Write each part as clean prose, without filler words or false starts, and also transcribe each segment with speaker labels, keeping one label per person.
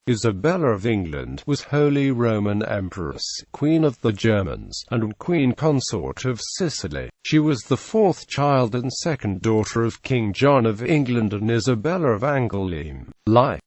Speaker 1: Isabella of England was Holy Roman Empress, Queen of the Germans, and Queen Consort of Sicily. She was the fourth child and second daughter of King John of England and Isabella of Angoulême.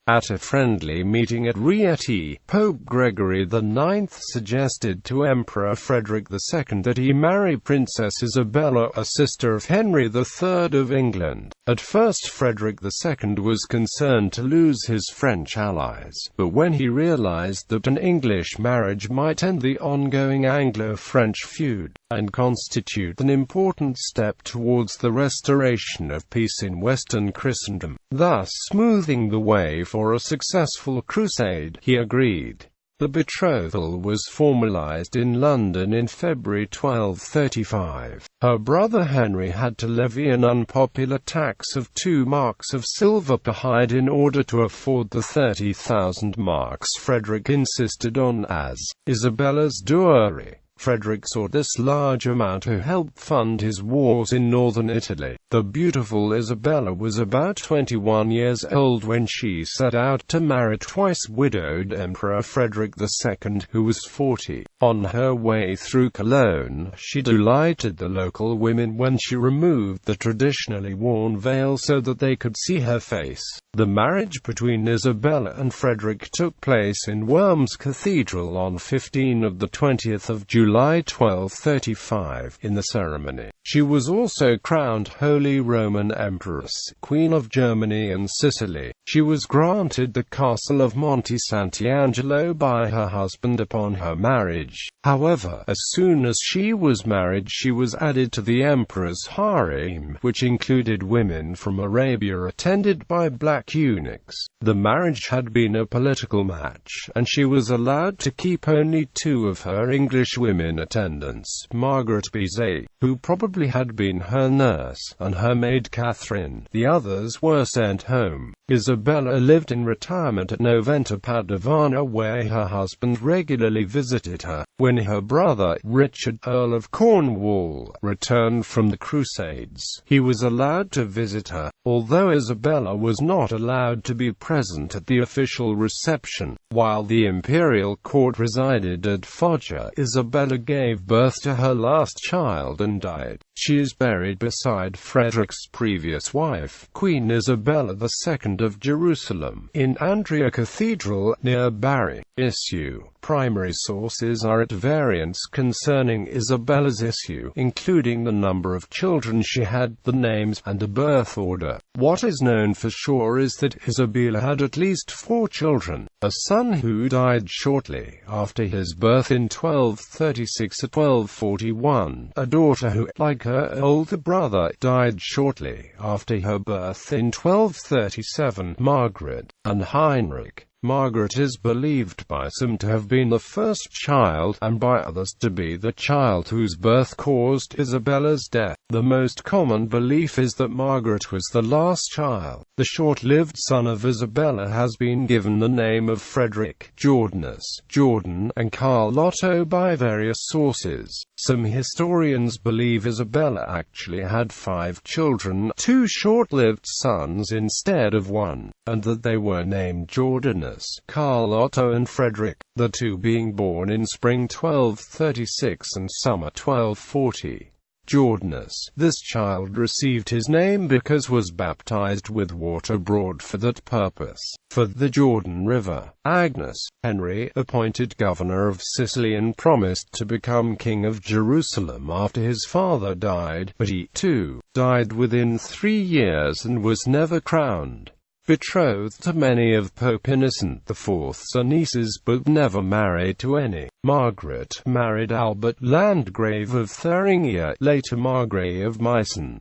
Speaker 1: At a friendly meeting at Rieti, Pope Gregory IX suggested to Emperor Frederick II that he marry Princess Isabella, a sister of Henry III of England. At first Frederick II was concerned to lose his French allies, but when he realized that an English marriage might end the ongoing Anglo-French feud, and constitute an important step towards the restoration of peace in Western Christendom, thus smoothing the way for a successful crusade, he agreed. The betrothal was formalized in London in February 1235. Her brother Henry had to levy an unpopular tax of 2 marks of silver per hide in order to afford the 30,000 marks Frederick insisted on as Isabella's dowry. Frederick sought this large amount to help fund his wars in northern Italy. The beautiful Isabella was about 21 years old when she set out to marry twice-widowed Emperor Frederick II, who was 40. On her way through Cologne, she delighted the local women when she removed the traditionally worn veil so that they could see her face. The marriage between Isabella and Frederick took place in Worms Cathedral on 20th of July 1235. In the ceremony, she was also crowned Holy Roman Empress, Queen of Germany and Sicily. She was granted the castle of Monte Sant'Angelo by her husband upon her marriage. However, as soon as she was married she was added to the emperor's harem, which included women from Arabia attended by black eunuchs. The marriage had been a political match, and she was allowed to keep only 2 of her English women attendants, Margaret Bizet, who probably had been her nurse, and her maid Catherine. The others were sent home. Isabella lived in retirement at Noventa Padovana, where her husband regularly visited her. When her brother, Richard, Earl of Cornwall, returned from the Crusades, he was allowed to visit her, although Isabella was not allowed to be present at the official reception. While the imperial court resided at Foggia, Isabella gave birth to her last child and died. She is buried beside Frederick's previous wife, Queen Isabella II of Jerusalem, in Andria Cathedral, near Bari. Issue. Primary sources are at variance concerning Isabella's issue, including the number of children she had, the names, and a birth order. What is known for sure is that Isabella had at least 4 children, a son who died shortly after his birth in 1236 or 1241, a daughter who, like her older brother, died shortly after her birth in 1237, Margaret, and Heinrich. Margaret is believed by some to have been the first child, and by others to be the child whose birth caused Isabella's death. The most common belief is that Margaret was the last child. The short-lived son of Isabella has been given the name of Frederick, Jordanus, Jordan, and Carlotto by various sources. Some historians believe Isabella actually had 5 children, 2 short-lived sons instead of 1, and that they were named Jordanus, Carlotto and Frederick, the 2 being born in spring 1236 and summer 1240. Jordanus, this child received his name because was baptized with water brought for that purpose, for the Jordan River. Agnes, Henry, appointed governor of Sicily and promised to become king of Jerusalem after his father died, but he, too, died within 3 years and was never crowned. Betrothed to many of Pope Innocent IV's nieces but never married to any. Margaret married Albert, Landgrave of Thuringia, later Margrave of Meissen.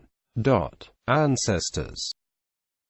Speaker 1: Ancestors